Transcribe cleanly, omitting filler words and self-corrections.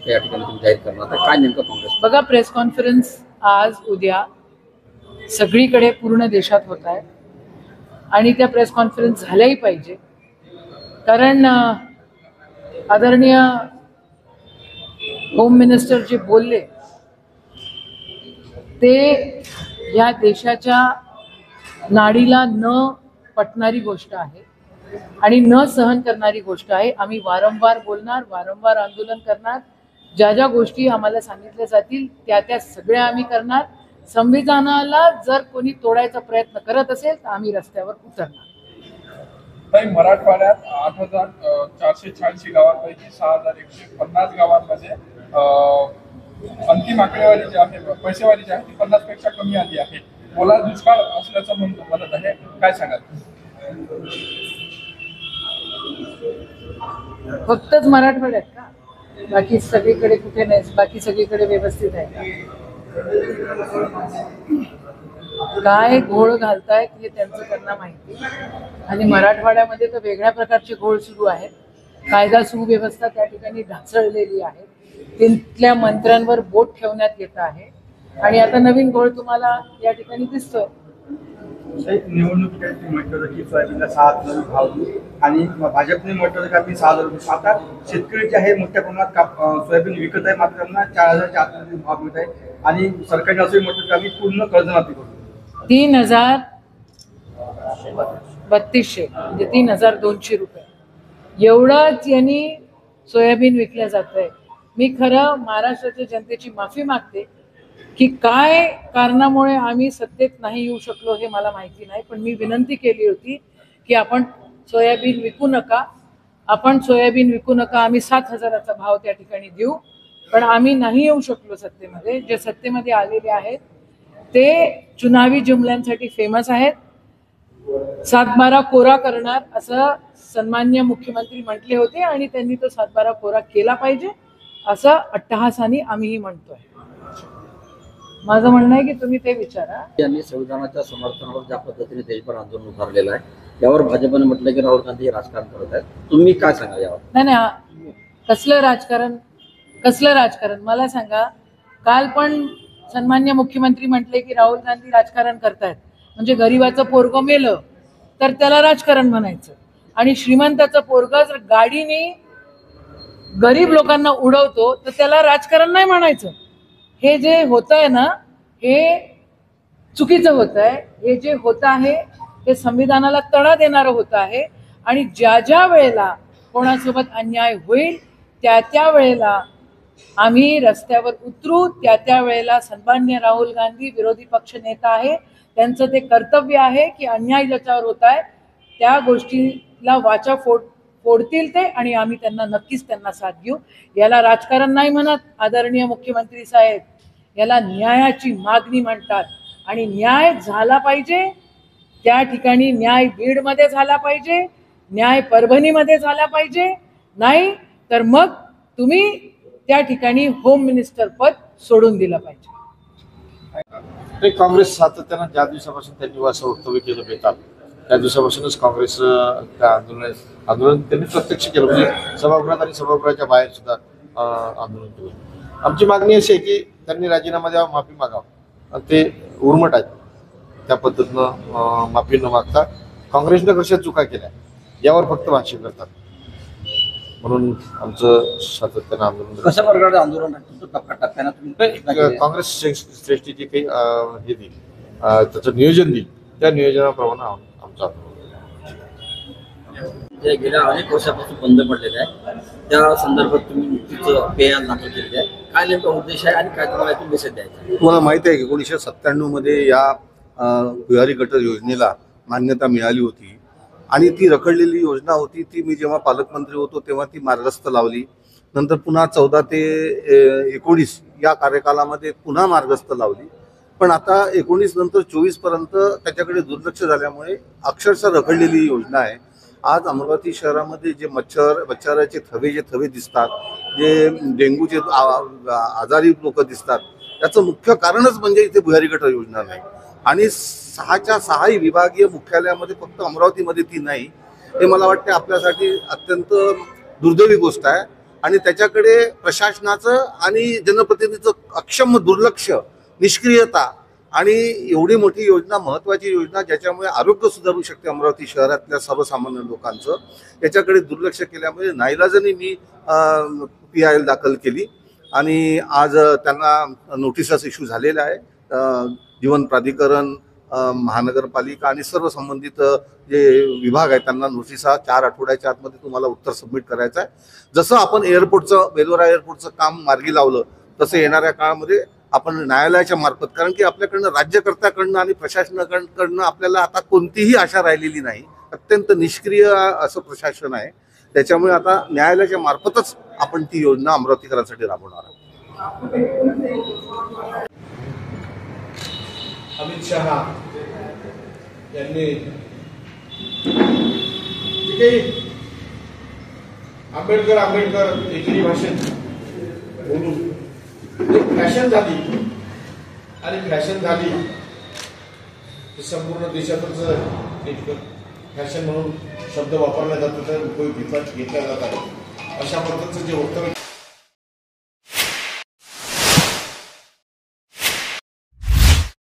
या ठिकाणी तुम्ही जाहीर करणार तर काय नेमकं काँग्रेस बघा, प्रेस कॉन्फरन्स आज उद्या सगळीकडे पूर्ण देशात होत आहे आणि त्या प्रेस कॉन्फरन्स झाल्याही पाहिजे, कारण आदरणीय होम मिनिस्टर जे बोलले ते या देशाच्या नाडीला न पटणारी गोष्ट आहे आणि न सहन करणारी गोष्ट आहे. आम्ही वारंवार बोलणार, वारंवार आंदोलन करणार. ज्या ज्या गोष्टी आम्हाला सांगितल्या जातील त्या सगळ्या आम्ही करणार. संविधानाला जर कोणी तोडायचा प्रयत्न करत असेल तर आम्ही रस्त्यावर उतरणार. मराठवाड्यात 8,446 गावांपैकी 6,150 गावांमध्ये अंतिम आकडेवारी जी आहे, पैसेवारी जी आहे ती 50 पेक्षा कमी आली आहे. ओला दुष्काळ असल्याचं म्हणत आहे, काय सांगाल? फक्तच मराठवाड्यात का? बाकी सगळीकडे कुठे नाही? बाकी सगळीकडे व्यवस्थित आहे. काय घोळ घालतायत हे त्यांचं त्यांना माहिती. आणि मराठवाड्यामध्ये तर वेगळ्या प्रकारचे घोळ सुरू आहेत. कायदा सुव्यवस्था त्या ठिकाणी ढासळलेली आहे. तिथल्या मंत्र्यांवर बोट ठेवण्यात येत आहे आणि आता नवीन घोळ तुम्हाला या ठिकाणी दिसतोय. निवडणुकीच्या म्हटलं होतं की सोयाबीनला 6,000 भाव देऊ आणि भाजपने म्हटलं होतं की आम्ही 6,000 रुपये. आता शेतकरी जे आहे मोठ्या प्रमाणात सोयाबीन विकत आहे, मात्र त्यांना 4,000च्या आतमध्ये भाव मिळत आहे आणि सरकारने असंही म्हटलं की आम्ही पूर्ण कर्जमाफी करू. 3,3200 म्हणजे 3,200 रुपये एवढंच यांनी सोयाबीन विकल्या जात आहे. मी खरं महाराष्ट्राच्या जनतेची माफी मागते की काय कारणामुळे आम्ही सत्तेत नाही येऊ शकलो हे मला माहिती नाही, पण मी विनंती केली होती की आपण सोयाबीन विकू नका, आम्ही 7,000चा भाव त्या ठिकाणी देऊ. पण आम्ही नाही येऊ शकलो सत्तेमध्ये. जे सत्तेमध्ये आलेले आहेत ते चुनावी जुमल्यांसाठी फेमस आहेत. 7/12 कोरा करणार असं सन्माननीय मुख्यमंत्री म्हटले होते आणि त्यांनी तो 7/12 कोरा केला पाहिजे असं अट्टहासाने आम्हीही म्हणतोय. माझं म्हणणं आहे की तुम्ही ते विचारा. यांनी संविधानाच्या समर्थनावर ज्या पद्धतीने देशभर आंदोलन उभारलेलं आहे यावर भाजपने म्हटलं की राहुल गांधी राजकारण करत आहेत. तुम्ही काय सांगा यावर? नाही, कसलं राजकारण मला सांगा. काल पण सन्मान्य मुख्यमंत्री म्हटले की राहुल गांधी राजकारण करतायत. म्हणजे गरीबाचं पोरगं मेलं तर त्याला राजकारण म्हणायचं आणि श्रीमंताचं पोरगं जर गाडीने गरीब लोकांना उडवतो तर त्याला राजकारण नाही म्हणायचं. हे जे होत आहे ना हे चुकीचं होत आहे. हे जे होत आहे हे संविधानाला तडा देणारं होत आहे आणि ज्या वेळेला कोणासोबत अन्याय होईल त्या वेळेला आम्ही रस्त्यावर उतरू. त्या वेळेला सन्मान्य राहुल गांधी विरोधी पक्ष नेता आहे, त्यांचं ते कर्तव्य आहे की अन्याय ज्याच्यावर होत आहे त्या गोष्टीला वाचा फोडतील ते आणि आम्ही नक्कीच त्यांना साथ देऊ. याला राजकारण नाही म्हणत आदरणीय मुख्यमंत्री साहेब, याला न्यायाची मागणी म्हणतात आणि न्याय झाला पाहिजे. त्या ठिकाणी न्याय बीडमध्ये झाला पाहिजे, न्याय परभणीमध्ये झाला पाहिजे. नाही तर मग तुम्ही त्या ठिकाणी होम मिनिस्टर पद सोडून दिलं पाहिजे. काँग्रेस सातत्यानं ज्या दिवसापासून त्यांनी असं वक्तव्य केलं बेतात त्या दिवसापासूनच काँग्रेस त्या आंदोलन त्यांनी प्रत्यक्ष केलं. म्हणजे सभागृहात आणि सभागृहाच्या बाहेर सुद्धा आंदोलन केलं. आमची मागणी अशी आहे की त्यांनी राजीनामा द्यावा, माफी मागावं. ते उर्मट आहेत. त्या पद्धतीनं माफी न मागता काँग्रेसनं कशा चुका केल्या यावर फक्त भाष्य करतात. म्हणून आमचं सातत्यानं आंदोलन. कशा प्रकारचे आंदोलन टप्प्याटप्प्यानं काँग्रेस श्रेष्ठीची काही हे देईल त्याचं नियोजन देईल त्या नियोजनाप्रमाणे आमचं आंदोलन. जे गेल्या अनेक वर्षापासून बंद पडलेले आहे त्या संदर्भात तुम्ही नुकतीच पेयान दाखल केलेली आहे. काय नेमका उद्देश आहे आणि काय तुम्हाला यातून मेसेज द्यायचा? तुम्हाला माहिती आहे की 1997 मध्ये या भुयारी गटर योजनेला मान्यता मिळाली होती आणि ती रखडलेली योजना होती. ती मी जेव्हा पालकमंत्री होतो तेव्हा ती मार्गस्थ लावली. नंतर पुन्हा 14 ते 19 या कार्यकालामध्ये पुन्हा मार्गस्थ लावली. पण आता 19 नंतर 24 पर्यंत त्याच्याकडे दुर्लक्ष झाल्यामुळे अक्षरशः रखडलेली योजना आहे. आज अमरावती शहरामध्ये जे मच्छराचे थवे दिसतात, जे डेंग्यूचे आजारी लोक दिसतात, त्याचं मुख्य कारणच म्हणजे इथे भुयारी गटर योजना नाही. आणि 6च्या 6 विभागीय मुख्यालयामध्ये फक्त अमरावतीमध्ये ती नाही. हे मला वाटते आपल्यासाठी अत्यंत दुर्दैवी गोष्ट आहे. आणि त्याच्याकडे प्रशासनाचं आणि जनप्रतिनिधीचं अक्षम दुर्लक्ष, निष्क्रियता आणि एवढी मोठी योजना, महत्त्वाची योजना ज्याच्यामुळे आरोग्य सुधारू शकते अमरावती शहरातल्या सर्वसामान्य लोकांचं, याच्याकडे दुर्लक्ष केल्यामुळे नाईलाजाने मी PIL दाखल केली आणि आज त्यांना नोटिसेस इश्यू झालेल्या आहे. जीवन प्राधिकरण, महानगरपालिका आणि सर्व संबंधित जे विभाग आहेत त्यांना नोटिसा 4 आठवड्याच्या आतमध्ये तुम्हाला उत्तर सबमिट करायचं आहे. जसं आपण बेलोरा एअरपोर्टचं काम मार्गी लावलं तसं येणाऱ्या काळामध्ये आपण न्यायालयाच्या मार्फत, कारण की आपल्याकडनं राज्यकर्त्याकडनं आणि प्रशासनाकडनं आपल्याला आता कोणतीही आशा राहिलेली नाही, अत्यंत निष्क्रिय असं प्रशासन आहे. त्याच्यामुळे आता न्यायालयाच्या मार्फतच आपण ती योजना अमरावतीकरांसाठी राबवणार आहोत. अमित शहा यांनी जे काही आंबेडकर एकेरी भाषेत बोलून फॅशन झाली आणि फॅशन झाली की संपूर्ण देशातच एक फॅशन म्हणून शब्द वापरला जातो, तर उपयोग घेतला जातात. अशा पद्धतीचं जे वक्तव्य